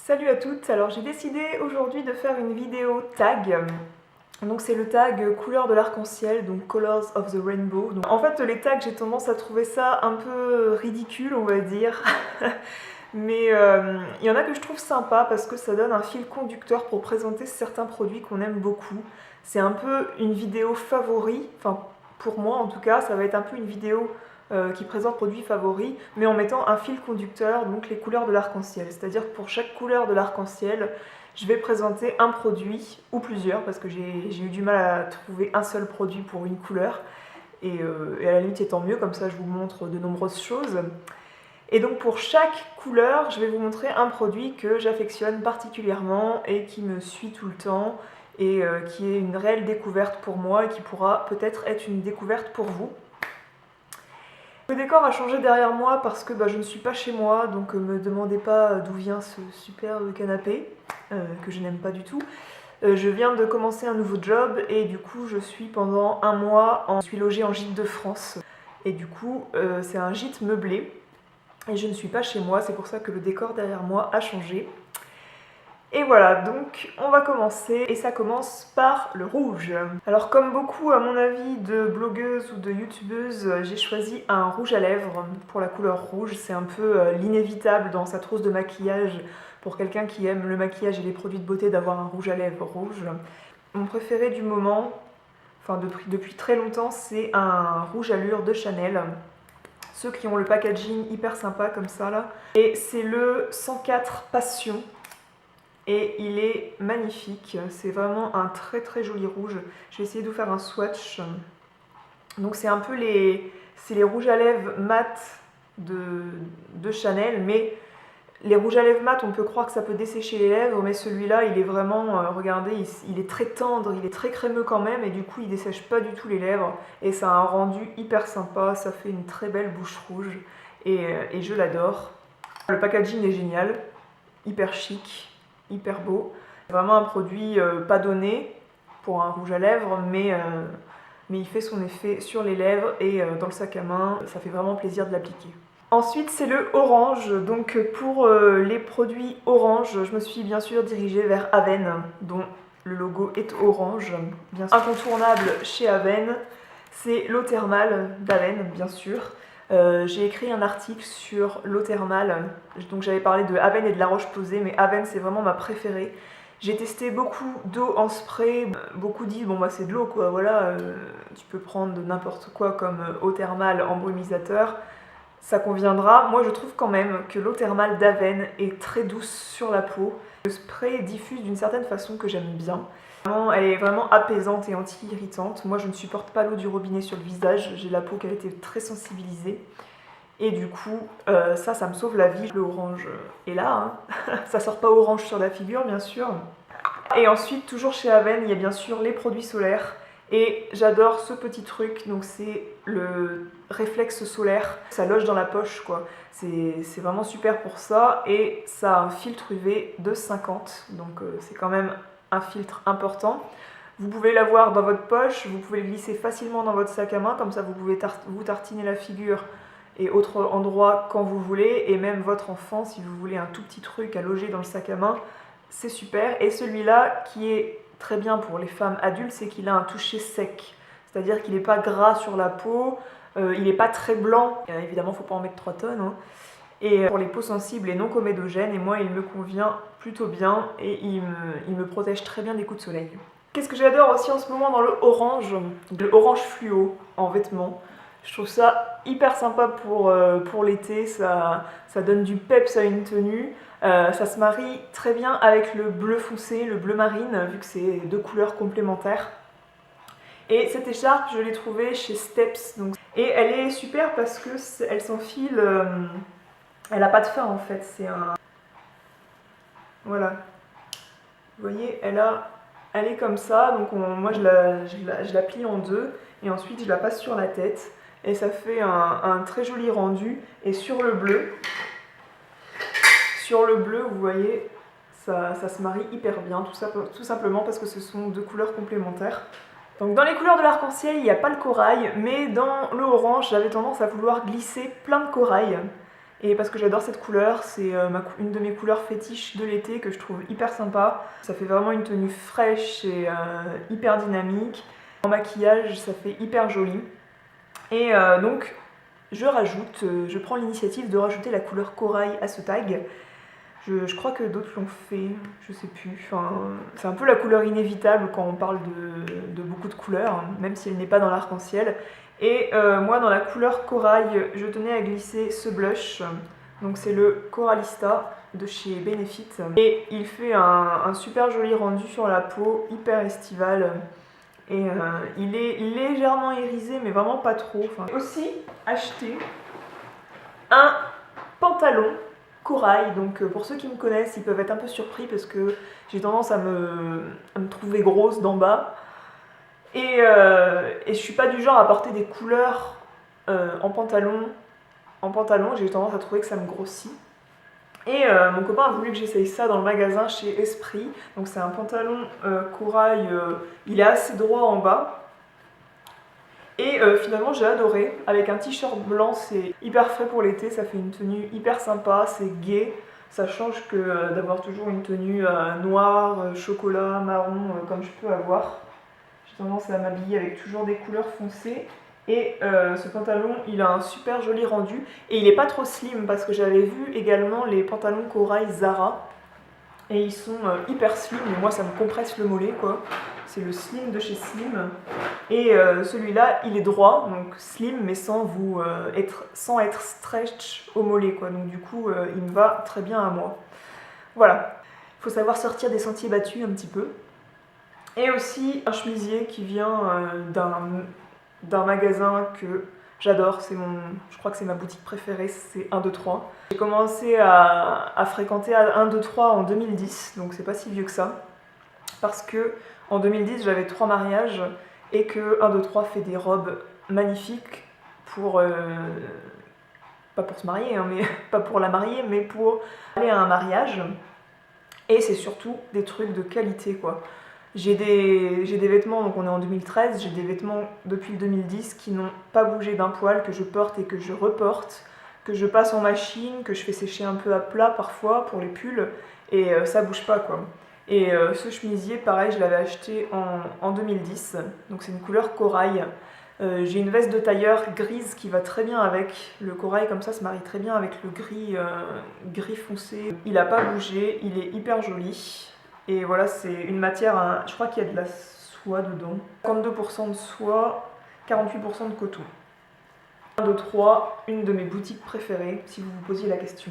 Salut à toutes, alors j'ai décidé aujourd'hui de faire une vidéo tag. Donc c'est le tag couleur de l'arc-en-ciel, donc Colors of the Rainbow. Donc, en fait les tags j'ai tendance à trouver ça un peu ridicule on va dire. Mais il y en a que je trouve sympa parce que ça donne un fil conducteur pour présenter certains produits qu'on aime beaucoup. C'est un peu une vidéo favori, enfin pour moi en tout cas ça va être un peu une vidéo qui présente produits favoris, mais en mettant un fil conducteur, donc les couleurs de l'arc-en-ciel. C'est-à-dire que pour chaque couleur de l'arc-en-ciel, je vais présenter un produit, ou plusieurs, parce que j'ai eu du mal à trouver un seul produit pour une couleur. Et à la limite, tant mieux, comme ça je vous montre de nombreuses choses. Et donc pour chaque couleur, je vais vous montrer un produit que j'affectionne particulièrement et qui me suit tout le temps et qui est une réelle découverte pour moi et qui pourra peut-être être une découverte pour vous. Le décor a changé derrière moi parce que je ne suis pas chez moi, donc me demandez pas d'où vient ce superbe canapé, que je n'aime pas du tout. Je viens de commencer un nouveau job et du coup je suis pendant un mois, je suis logée en gîte de France. Et du coup c'est un gîte meublé et je ne suis pas chez moi, c'est pour ça que le décor derrière moi a changé. Et voilà, donc on va commencer, et ça commence par le rouge. Alors comme beaucoup à mon avis de blogueuses ou de youtubeuses, j'ai choisi un rouge à lèvres pour la couleur rouge. C'est un peu l'inévitable dans sa trousse de maquillage pour quelqu'un qui aime le maquillage et les produits de beauté d'avoir un rouge à lèvres rouge. Mon préféré du moment, enfin depuis très longtemps, c'est un rouge allure de Chanel. Ceux qui ont le packaging hyper sympa comme ça là. Et c'est le 104 Passion. Et il est magnifique, c'est vraiment un très très joli rouge. Je vais essayer de vous faire un swatch. Donc c'est un peu les rouges à lèvres mat de Chanel, mais les rouges à lèvres mat, on peut croire que ça peut dessécher les lèvres, mais celui-là, il est vraiment, regardez, il est très tendre, il est très crémeux quand même, et du coup, il dessèche pas du tout les lèvres, et ça a un rendu hyper sympa, ça fait une très belle bouche rouge, et je l'adore. Le packaging est génial, hyper chic. Hyper beau. Vraiment un produit pas donné pour un rouge à lèvres, mais il fait son effet sur les lèvres et dans le sac à main, ça fait vraiment plaisir de l'appliquer. Ensuite c'est le orange, donc pour les produits orange, je me suis bien sûr dirigée vers Avène, dont le logo est orange, bien sûr. Incontournable chez Avène, c'est l'eau thermale d'Avène, bien sûr. J'ai écrit un article sur l'eau thermale, donc j'avais parlé de Avène et de La Roche-Posay, mais Avène c'est vraiment ma préférée. J'ai testé beaucoup d'eau en spray, beaucoup disent bon c'est de l'eau quoi, voilà, tu peux prendre n'importe quoi comme eau thermale en brumisateur, ça conviendra. Moi je trouve quand même que l'eau thermale d'Avène est très douce sur la peau. Le spray diffuse d'une certaine façon que j'aime bien. Elle est vraiment apaisante et anti-irritante. Moi je ne supporte pas l'eau du robinet sur le visage, j'ai la peau qui a été très sensibilisée. Et du coup, ça me sauve la vie. Le orange est là, hein. Ça sort pas orange sur la figure bien sûr. Et ensuite, toujours chez Avène, il y a bien sûr les produits solaires. Et j'adore ce petit truc, donc c'est le réflexe solaire. Ça loge dans la poche quoi. C'est vraiment super pour ça. Et ça a un filtre UV de 50, donc c'est quand même un filtre important. Vous pouvez l'avoir dans votre poche, vous pouvez le glisser facilement dans votre sac à main, comme ça vous pouvez vous tartiner la figure et autres endroits quand vous voulez, et même votre enfant, si vous voulez un tout petit truc à loger dans le sac à main, c'est super. Et celui-là, qui est très bien pour les femmes adultes, c'est qu'il a un toucher sec, c'est-à-dire qu'il n'est pas gras sur la peau, il n'est pas très blanc, évidemment il ne faut pas en mettre 3 tonnes, hein. Et pour les peaux sensibles et non comédogènes, et moi il me convient plutôt bien et il me protège très bien des coups de soleil. Qu'est-ce que j'adore aussi en ce moment dans le orange fluo en vêtements. Je trouve ça hyper sympa pour l'été, ça donne du peps à une tenue. Ça se marie très bien avec le bleu foncé, le bleu marine, vu que c'est deux couleurs complémentaires. Et cette écharpe, je l'ai trouvée chez Steps. Donc. Et elle est super parce qu'elle s'enfile, elle n'a pas de fin en fait, c'est un... Voilà. Vous voyez, elle est comme ça, donc moi je la plie en deux, et ensuite je la passe sur la tête, et ça fait un très joli rendu. Et sur le bleu, vous voyez, ça se marie hyper bien, tout simplement parce que ce sont deux couleurs complémentaires. Donc dans les couleurs de l'arc-en-ciel, il n'y a pas le corail, mais dans le orange, j'avais tendance à vouloir glisser plein de corail. Et parce que j'adore cette couleur, c'est une de mes couleurs fétiches de l'été que je trouve hyper sympa. Ça fait vraiment une tenue fraîche et hyper dynamique. En maquillage, ça fait hyper joli. Et donc, je prends l'initiative de rajouter la couleur corail à ce tag. Je crois que d'autres l'ont fait, je sais plus. Enfin, c'est un peu la couleur inévitable quand on parle de beaucoup de couleurs, hein, même si elle n'est pas dans l'arc-en-ciel. Et moi, dans la couleur corail, je tenais à glisser ce blush. Donc c'est le Coralista de chez Benefit. Et il fait un super joli rendu sur la peau, hyper estival. Et il est légèrement irisé, mais vraiment pas trop. Enfin, j'ai aussi acheté un pantalon corail. Donc pour ceux qui me connaissent, ils peuvent être un peu surpris parce que j'ai tendance à me trouver grosse d'en bas. Et je suis pas du genre à porter des couleurs en pantalon. En pantalon, j'ai tendance à trouver que ça me grossit. Et mon copain a voulu que j'essaye ça dans le magasin chez Esprit. Donc c'est un pantalon corail, il est assez droit en bas. Et finalement j'ai adoré. Avec un t-shirt blanc, c'est hyper frais pour l'été, ça fait une tenue hyper sympa, c'est gai. Ça change que d'avoir toujours une tenue noire, chocolat, marron, comme je peux avoir. J'ai tendance à m'habiller avec toujours des couleurs foncées. Et ce pantalon, il a un super joli rendu. Et il est pas trop slim parce que j'avais vu également les pantalons corail Zara. Et ils sont hyper slim, mais moi ça me compresse le mollet quoi. C'est le slim de chez Slim. Et celui-là, il est droit, donc slim, mais sans être stretch au mollet quoi. Donc du coup, il me va très bien à moi. Voilà. Il faut savoir sortir des sentiers battus un petit peu. Et aussi un chemisier qui vient d'un magasin que j'adore, je crois que c'est ma boutique préférée, c'est 1, 2, 3. J'ai commencé à fréquenter 1, 2, 3 en 2010, donc c'est pas si vieux que ça. Parce que en 2010, j'avais 3 mariages et que 1, 2, 3 fait des robes magnifiques pour... pas pour se marier, hein, mais pas pour la marier, mais pour aller à un mariage. Et c'est surtout des trucs de qualité, quoi. J'ai des vêtements, donc on est en 2013, j'ai des vêtements depuis le 2010 qui n'ont pas bougé d'un poil, que je porte et que je reporte, que je passe en machine, que je fais sécher un peu à plat parfois pour les pulls, et ça bouge pas quoi. Et ce chemisier, pareil, je l'avais acheté en 2010, donc c'est une couleur corail. J'ai une veste de tailleur grise qui va très bien avec le corail, comme ça se marie très bien avec le gris foncé. Il a pas bougé, il est hyper joli. Et voilà, c'est une matière, je crois qu'il y a de la soie dedans. 52% de soie, 48% de coton. 1, 2, 3, une de mes boutiques préférées, si vous vous posiez la question.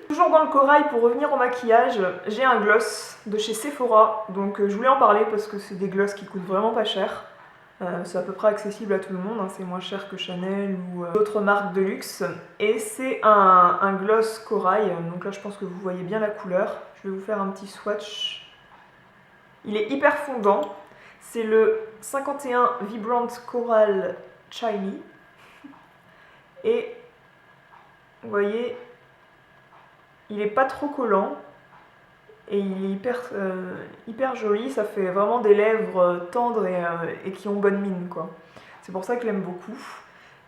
Toujours dans le corail, pour revenir au maquillage, j'ai un gloss de chez Sephora. Donc je voulais en parler parce que c'est des gloss qui coûtent vraiment pas cher. C'est à peu près accessible à tout le monde, hein, c'est moins cher que Chanel ou d'autres marques de luxe. Et c'est un gloss corail, donc là je pense que vous voyez bien la couleur. Je vais vous faire un petit swatch. Il est hyper fondant. C'est le 51 Vibrant Coral Shiny. Et vous voyez, il est pas trop collant. Et il est hyper joli. Ça fait vraiment des lèvres tendres et qui ont bonne mine, quoi. C'est pour ça que je l'aime beaucoup.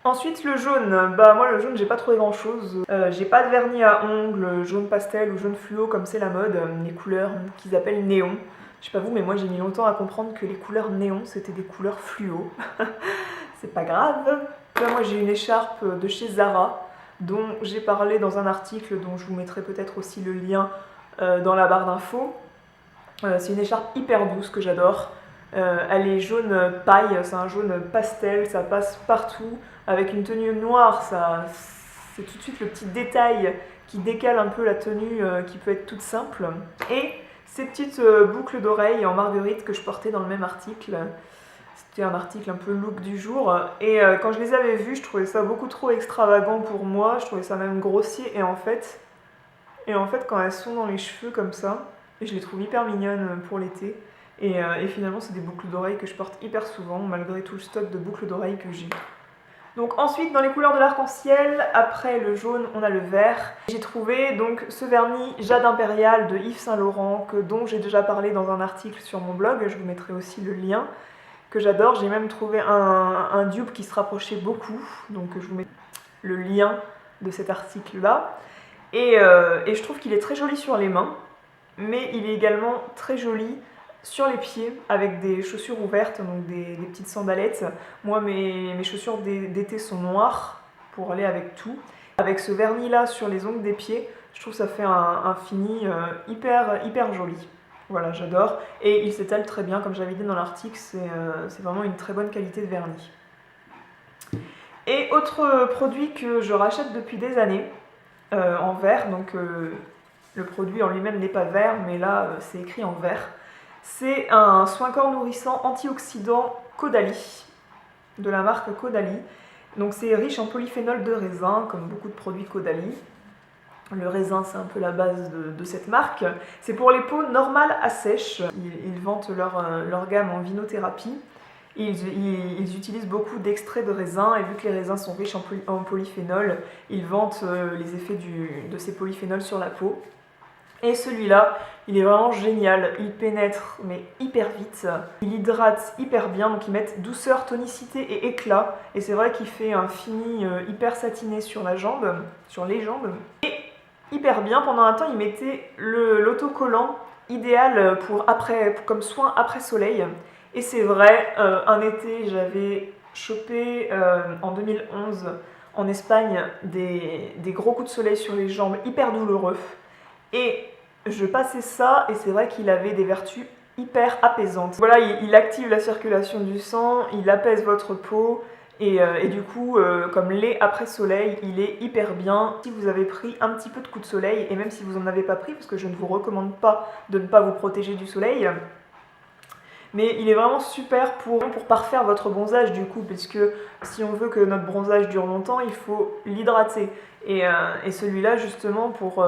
Ensuite le jaune, bah moi le jaune j'ai pas trouvé grand chose. J'ai pas de vernis à ongles jaune pastel ou jaune fluo comme c'est la mode, les couleurs qu'ils appellent néon. Je sais pas vous mais moi j'ai mis longtemps à comprendre que les couleurs néon c'était des couleurs fluo. C'est pas grave. Là moi j'ai une écharpe de chez Zara dont j'ai parlé dans un article dont je vous mettrai peut-être aussi le lien dans la barre d'infos. C'est une écharpe hyper douce que j'adore. Elle est jaune paille, c'est un jaune pastel, ça passe partout. Avec une tenue noire, c'est tout de suite le petit détail qui décale un peu la tenue qui peut être toute simple. Et ces petites boucles d'oreilles en marguerite que je portais dans le même article. C'était un article un peu look du jour. Et quand je les avais vues, je trouvais ça beaucoup trop extravagant pour moi. Je trouvais ça même grossier. Et en fait quand elles sont dans les cheveux comme ça, je les trouve hyper mignonnes pour l'été. Et finalement, c'est des boucles d'oreilles que je porte hyper souvent, malgré tout le stock de boucles d'oreilles que j'ai. Donc ensuite, dans les couleurs de l'arc-en-ciel, après le jaune, on a le vert. J'ai trouvé donc ce vernis Jade Impérial de Yves Saint Laurent, dont j'ai déjà parlé dans un article sur mon blog, je vous mettrai aussi le lien, que j'adore. J'ai même trouvé un dupe qui se rapprochait beaucoup, donc je vous mets le lien de cet article-là. Et je trouve qu'il est très joli sur les mains, mais il est également très joli sur les pieds avec des chaussures ouvertes, donc des petites sandalettes. Moi, mes chaussures d'été sont noires pour aller avec tout. Avec ce vernis-là sur les ongles des pieds, je trouve que ça fait un fini hyper joli. Voilà, j'adore. Et il s'étale très bien, comme j'avais dit dans l'article, c'est vraiment une très bonne qualité de vernis. Et autre produit que je rachète depuis des années, en vert, donc le produit en lui-même n'est pas vert, mais là c'est écrit en vert. C'est un soin-corps nourrissant antioxydant Caudalie, de la marque Caudalie. Donc c'est riche en polyphénol de raisin, comme beaucoup de produits Caudalie. Le raisin, c'est un peu la base de cette marque. C'est pour les peaux normales à sèche. Ils vantent leur gamme en vinothérapie. Ils utilisent beaucoup d'extraits de raisin, et vu que les raisins sont riches en polyphénol, ils vantent les effets de ces polyphénols sur la peau. Et celui-là, il est vraiment génial, il pénètre mais hyper vite, il hydrate hyper bien, donc ils mettent douceur, tonicité et éclat, et c'est vrai qu'il fait un fini hyper satiné sur les jambes, et hyper bien. Pendant un temps, ils mettaient l'autocollant idéal comme soin après soleil, et c'est vrai, un été, j'avais chopé en 2011 en Espagne des gros coups de soleil sur les jambes hyper douloureux. Et je passais ça, et c'est vrai qu'il avait des vertus hyper apaisantes. Voilà, il active la circulation du sang, il apaise votre peau, et du coup, comme lait après soleil, il est hyper bien. Si vous avez pris un petit peu de coup de soleil, et même si vous n'en avez pas pris, parce que je ne vous recommande pas de ne pas vous protéger du soleil, mais il est vraiment super pour parfaire votre bronzage du coup, parce que si on veut que notre bronzage dure longtemps, il faut l'hydrater. Et celui-là, justement, pour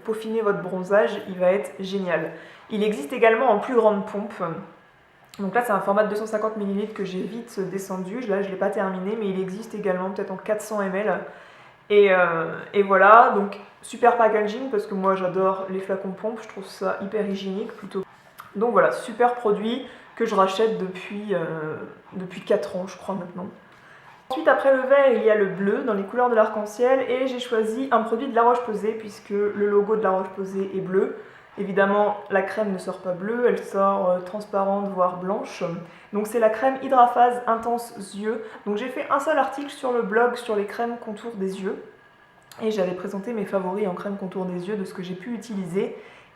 peaufiner votre bronzage, il va être génial. Il existe également en plus grande pompe. Donc là, c'est un format de 250 ml que j'ai vite descendu. Là, je ne l'ai pas terminé, mais il existe également peut-être en 400 ml. Et voilà, donc super packaging, parce que moi j'adore les flacons pompe, je trouve ça hyper hygiénique plutôt. Donc voilà, super produit que je rachète depuis 4 ans, je crois maintenant. Ensuite, après le vert, il y a le bleu dans les couleurs de l'arc-en-ciel, et j'ai choisi un produit de La Roche-Posay puisque le logo de La Roche-Posay est bleu. Évidemment, la crème ne sort pas bleue, elle sort transparente, voire blanche. Donc c'est la crème Hydraphase Intense Yeux. Donc j'ai fait un seul article sur le blog sur les crèmes contour des yeux, et j'avais présenté mes favoris en crème contour des yeux de ce que j'ai pu utiliser.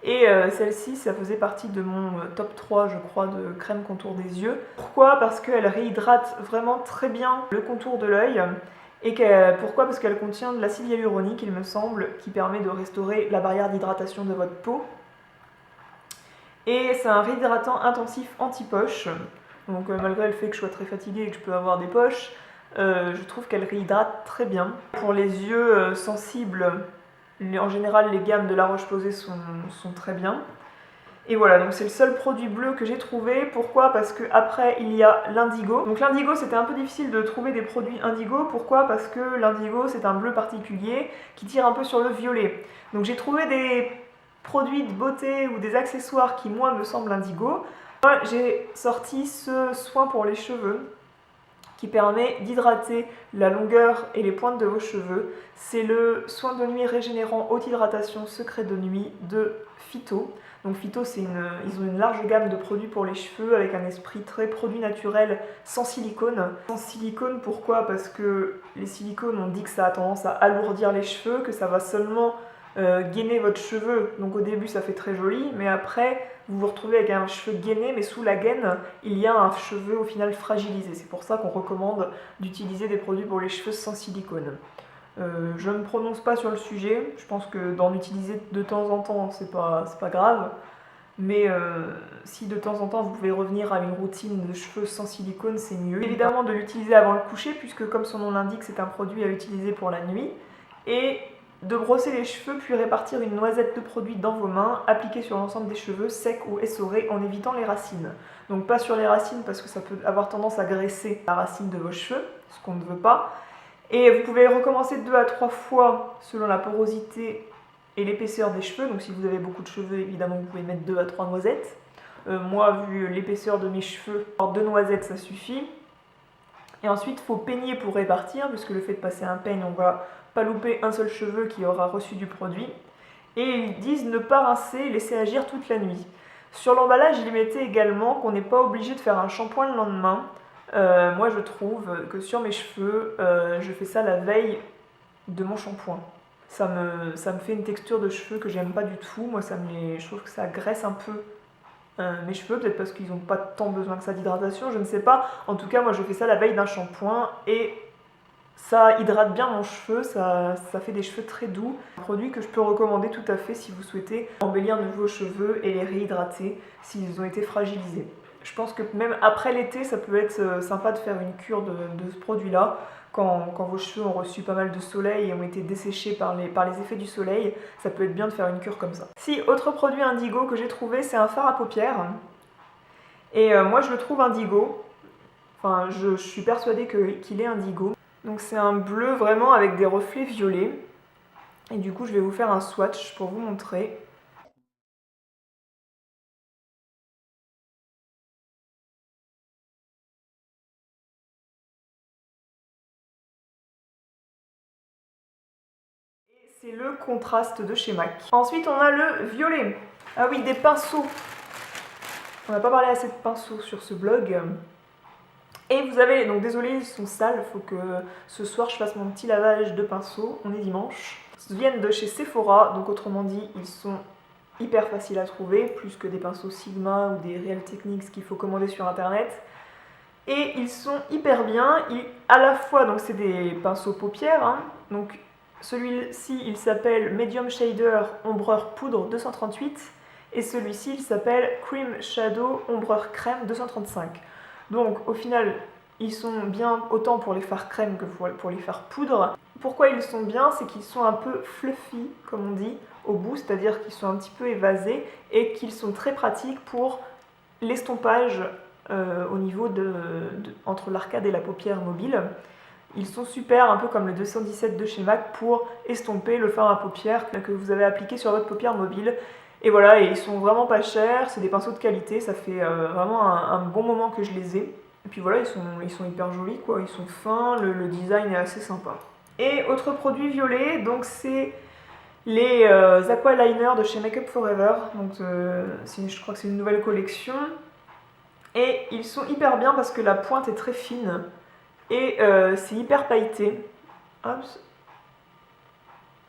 Et celle-ci, ça faisait partie de mon top 3, je crois, de crème contour des yeux. Pourquoi? Parce qu'elle réhydrate vraiment très bien le contour de l'œil. Et pourquoi? Parce qu'elle contient de l'acide hyaluronique, il me semble, qui permet de restaurer la barrière d'hydratation de votre peau. Et c'est un réhydratant intensif anti-poche. Donc malgré le fait que je sois très fatiguée et que je peux avoir des poches, je trouve qu'elle réhydrate très bien. Pour les yeux sensibles, en général, les gammes de La Roche-Posay sont très bien. Et voilà, donc c'est le seul produit bleu que j'ai trouvé. Pourquoi? Parce qu'après, il y a l'indigo. Donc l'indigo, c'était un peu difficile de trouver des produits indigo. Pourquoi? Parce que l'indigo, c'est un bleu particulier qui tire un peu sur le violet. Donc j'ai trouvé des produits de beauté ou des accessoires qui, moi, me semblent indigo. Moi, j'ai sorti ce soin pour les cheveux qui permet d'hydrater la longueur et les pointes de vos cheveux. C'est le soin de nuit régénérant haute hydratation secret de nuit de Phyto. Donc Phyto, ils ont une large gamme de produits pour les cheveux avec un esprit très produit naturel sans silicone. Sans silicone, pourquoi? Parce que les silicones, on dit que ça a tendance à alourdir les cheveux, que ça va seulement gainer votre cheveu. Donc au début, ça fait très joli, mais après, vous vous retrouvez avec un cheveu gainé, mais sous la gaine, il y a un cheveu au final fragilisé. C'est pour ça qu'on recommande d'utiliser des produits pour les cheveux sans silicone. Je ne me prononce pas sur le sujet, je pense que d'en utiliser de temps en temps, c'est pas grave. Mais si de temps en temps vous pouvez revenir à une routine de cheveux sans silicone, c'est mieux. Évidemment de l'utiliser avant le coucher, puisque comme son nom l'indique, c'est un produit à utiliser pour la nuit. Et de brosser les cheveux puis répartir une noisette de produit dans vos mains, appliquer sur l'ensemble des cheveux secs ou essorés en évitant les racines. Donc pas sur les racines parce que ça peut avoir tendance à graisser la racine de vos cheveux, ce qu'on ne veut pas. Et vous pouvez recommencer 2 à 3 fois selon la porosité et l'épaisseur des cheveux. Donc si vous avez beaucoup de cheveux, évidemment vous pouvez mettre 2 à 3 noisettes. Moi, vu l'épaisseur de mes cheveux, 2 noisettes ça suffit. Et ensuite, il faut peigner pour répartir, puisque le fait de passer un peigne, on va pas louper un seul cheveu qui aura reçu du produit. Et ils disent ne pas rincer, laisser agir toute la nuit. Sur l'emballage, il mettait également qu'on n'est pas obligé de faire un shampoing le lendemain. Moi, je trouve que sur mes cheveux, je fais ça la veille de mon shampoing. Ça me fait une texture de cheveux que j'aime pas du tout. Moi, je trouve que ça graisse un peu mes cheveux, peut-être parce qu'ils n'ont pas tant besoin que ça d'hydratation, je ne sais pas. En tout cas, moi, je fais ça la veille d'un shampoing et ça hydrate bien mon cheveu, ça fait des cheveux très doux. Un produit que je peux recommander tout à fait si vous souhaitez embellir de vos cheveux et les réhydrater s'ils ont été fragilisés. Je pense que même après l'été, ça peut être sympa de faire une cure de ce produit-là. Quand vos cheveux ont reçu pas mal de soleil et ont été desséchés par les effets du soleil, ça peut être bien de faire une cure comme ça. Si, autre produit indigo que j'ai trouvé, c'est un fard à paupières. Et moi, je le trouve indigo. Enfin, je suis persuadée qu'il est indigo. Donc c'est un bleu vraiment avec des reflets violets. Et du coup, je vais vous faire un swatch pour vous montrer. C'est le contraste de chez MAC. Ensuite, on a le violet. Ah oui, des pinceaux. On n'a pas parlé assez de pinceaux sur ce blog. Et vous avez, donc désolé, ils sont sales, il faut que ce soir je fasse mon petit lavage de pinceaux. On est dimanche. Ils viennent de chez Sephora, donc autrement dit, ils sont hyper faciles à trouver, plus que des pinceaux Sigma ou des Real Techniques qu'il faut commander sur internet. Et ils sont hyper bien. À la fois, donc c'est des pinceaux paupières, hein, donc celui-ci, il s'appelle Medium Shader Ombreur Poudre 238 et celui-ci, il s'appelle Cream Shadow Ombreur Crème 235. Donc au final, ils sont bien autant pour les fards crème que pour les fards poudre. Pourquoi ils sont bien? C'est qu'ils sont un peu fluffy, comme on dit, au bout, c'est-à-dire qu'ils sont un petit peu évasés et qu'ils sont très pratiques pour l'estompage au niveau entre l'arcade et la paupière mobile. Ils sont super, un peu comme le 217 de chez MAC, pour estomper le fard à paupières que vous avez appliqué sur votre paupière mobile. Et voilà, et ils sont vraiment pas chers, c'est des pinceaux de qualité, ça fait vraiment un bon moment que je les ai. Et puis voilà, ils sont hyper jolis, quoi, ils sont fins, le design est assez sympa. Et autre produit violet, donc c'est les Aqualiners de chez Makeup Forever. Donc je crois que c'est une nouvelle collection. Et ils sont hyper bien parce que la pointe est très fine. Et c'est hyper pailleté. Hop.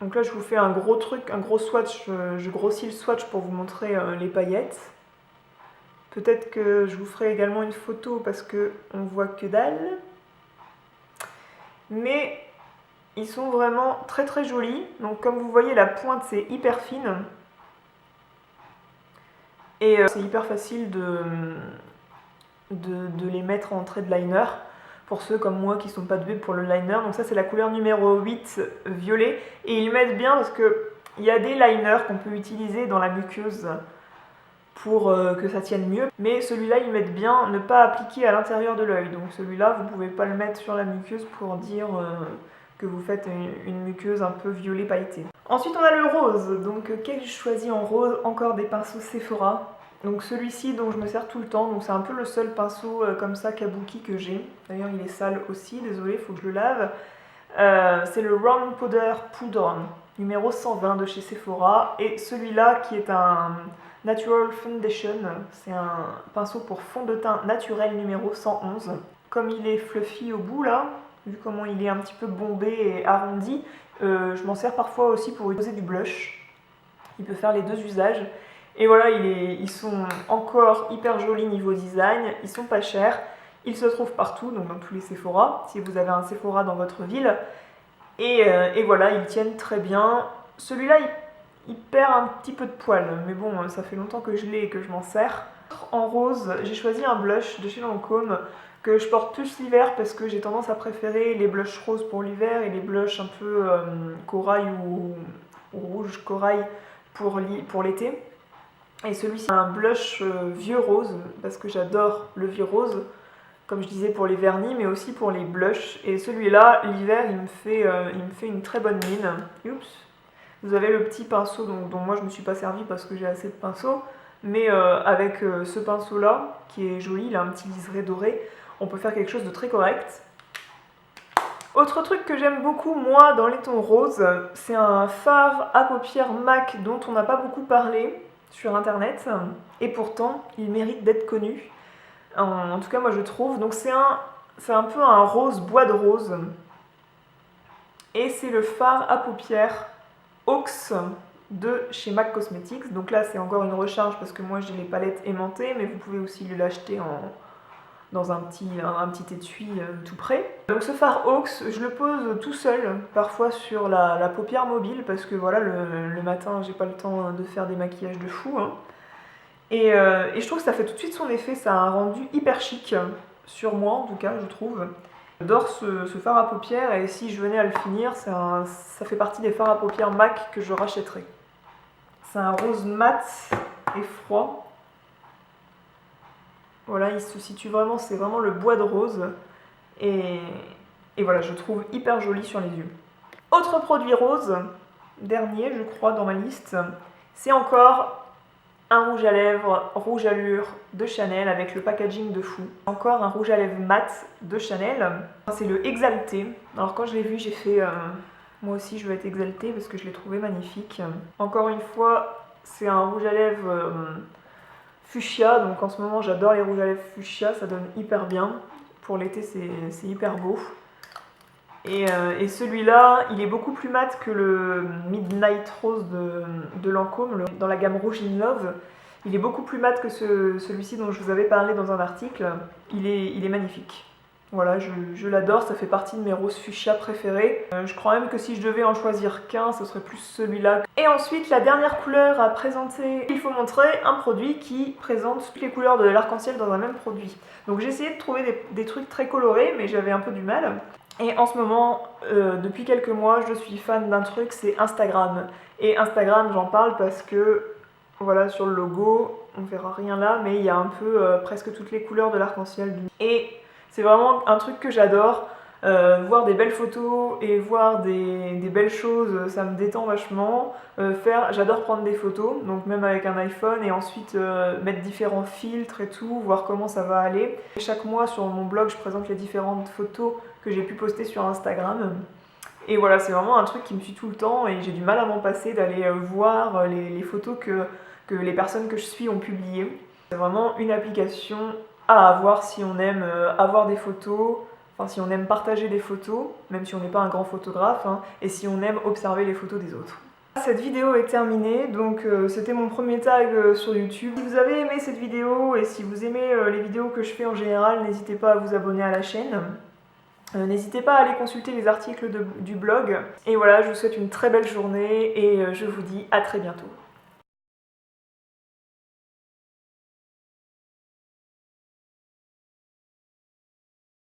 Donc là je vous fais un gros truc, un gros swatch, je grossis le swatch pour vous montrer les paillettes. Peut-être que je vous ferai également une photo parce que on voit que dalle. Mais ils sont vraiment très très jolis. Donc comme vous voyez, la pointe c'est hyper fine. Et c'est hyper facile de les mettre en trait de liner. Pour ceux comme moi qui ne sont pas doués pour le liner. Donc ça c'est la couleur numéro 8 violet. Et ils mettent bien parce qu'il y a des liners qu'on peut utiliser dans la muqueuse pour que ça tienne mieux. Mais celui-là ils mettent bien ne pas appliquer à l'intérieur de l'œil. Donc celui-là vous ne pouvez pas le mettre sur la muqueuse pour dire que vous faites une muqueuse un peu violet pailletée. Ensuite on a le rose. Donc qu'ai-je choisi en rose? Encore des pinceaux Sephora. Donc celui-ci dont je me sers tout le temps, donc c'est un peu le seul pinceau comme ça kabuki que j'ai. D'ailleurs il est sale aussi, désolé, il faut que je le lave. C'est le Round Powder Poudre numéro 120 de chez Sephora. Et celui-là qui est un Natural Foundation, c'est un pinceau pour fond de teint naturel numéro 111. Comme il est fluffy au bout là, vu comment il est un petit peu bombé et arrondi, je m'en sers parfois aussi pour poser du blush. Il peut faire les deux usages. Et voilà, ils sont encore hyper jolis niveau design, ils sont pas chers, ils se trouvent partout, donc dans tous les Sephora, si vous avez un Sephora dans votre ville. Et voilà, ils tiennent très bien. Celui-là, il perd un petit peu de poil, mais bon, ça fait longtemps que je l'ai et que je m'en sers. En rose, j'ai choisi un blush de chez Lancôme que je porte plus l'hiver parce que j'ai tendance à préférer les blushs roses pour l'hiver et les blushs un peu corail ou rouge corail pour l'été. Et celui-ci, c'est un blush vieux rose, parce que j'adore le vieux rose, comme je disais pour les vernis, mais aussi pour les blushs. Et celui-là, l'hiver, il me fait une très bonne mine. Oups. Vous avez le petit pinceau dont moi je ne me suis pas servi parce que j'ai assez de pinceaux, mais avec ce pinceau-là, qui est joli, il a un petit liseré doré, on peut faire quelque chose de très correct. Autre truc que j'aime beaucoup moi dans les tons roses, c'est un fard à paupières MAC dont on n'a pas beaucoup parlé sur internet et pourtant il mérite d'être connu. En tout cas moi je trouve. Donc c'est un peu un rose bois de rose et c'est le fard à paupières Oaks de chez MAC Cosmetics. Donc là c'est encore une recharge parce que moi j'ai les palettes aimantées, mais vous pouvez aussi l'acheter dans un petit étui tout prêt. Donc ce fard Oaks, je le pose tout seul, parfois sur la paupière mobile, parce que voilà, le matin, j'ai pas le temps de faire des maquillages de fou. Hein. Et je trouve que ça fait tout de suite son effet, ça a un rendu hyper chic, sur moi en tout cas, je trouve. J'adore ce fard à paupières, et si je venais à le finir, ça fait partie des fards à paupières MAC que je rachèterais. C'est un rose mat et froid. Voilà, il se situe vraiment, c'est vraiment le bois de rose. Et voilà, je trouve hyper joli sur les yeux. Autre produit rose, dernier je crois dans ma liste, c'est encore un rouge à lèvres rouge allure de Chanel avec le packaging de fou. Encore un rouge à lèvres mat de Chanel. C'est le Exalté. Alors quand je l'ai vu, j'ai fait... moi aussi je veux être exaltée parce que je l'ai trouvé magnifique. Encore une fois, c'est un rouge à lèvres... fuchsia, donc en ce moment j'adore les rouges à lèvres fuchsia, ça donne hyper bien. Pour l'été c'est hyper beau. Et celui-là, il est beaucoup plus mat que le Midnight Rose de Lancôme, dans la gamme Rouge in Love. Il est beaucoup plus mat que celui-ci dont je vous avais parlé dans un article. Il est magnifique. Voilà, je l'adore, ça fait partie de mes roses fuchsia préférées. Je crois même que si je devais en choisir qu'un, ce serait plus celui-là. Et ensuite, la dernière couleur à présenter, il faut montrer un produit qui présente toutes les couleurs de l'arc-en-ciel dans un même produit. Donc j'ai essayé de trouver des trucs très colorés, mais j'avais un peu du mal. Et en ce moment, depuis quelques mois, je suis fan d'un truc, c'est Instagram. Et Instagram, j'en parle parce que, voilà, sur le logo, on verra rien là, mais il y a un peu presque toutes les couleurs de l'arc-en-ciel. Et c'est vraiment un truc que j'adore, voir des belles photos et voir des belles choses, ça me détend vachement. J'adore prendre des photos, donc même avec un iPhone, et ensuite mettre différents filtres et tout, voir comment ça va aller. Chaque mois sur mon blog, je présente les différentes photos que j'ai pu poster sur Instagram. Et voilà, c'est vraiment un truc qui me suit tout le temps et j'ai du mal à m'en passer d'aller voir les photos que les personnes que je suis ont publiées. C'est vraiment une application à avoir si on aime avoir des photos, enfin si on aime partager des photos, même si on n'est pas un grand photographe, hein, et si on aime observer les photos des autres. Cette vidéo est terminée, donc c'était mon premier tag sur YouTube. Si vous avez aimé cette vidéo et si vous aimez les vidéos que je fais en général, n'hésitez pas à vous abonner à la chaîne. N'hésitez pas à aller consulter les articles du blog. Et voilà, je vous souhaite une très belle journée et je vous dis à très bientôt.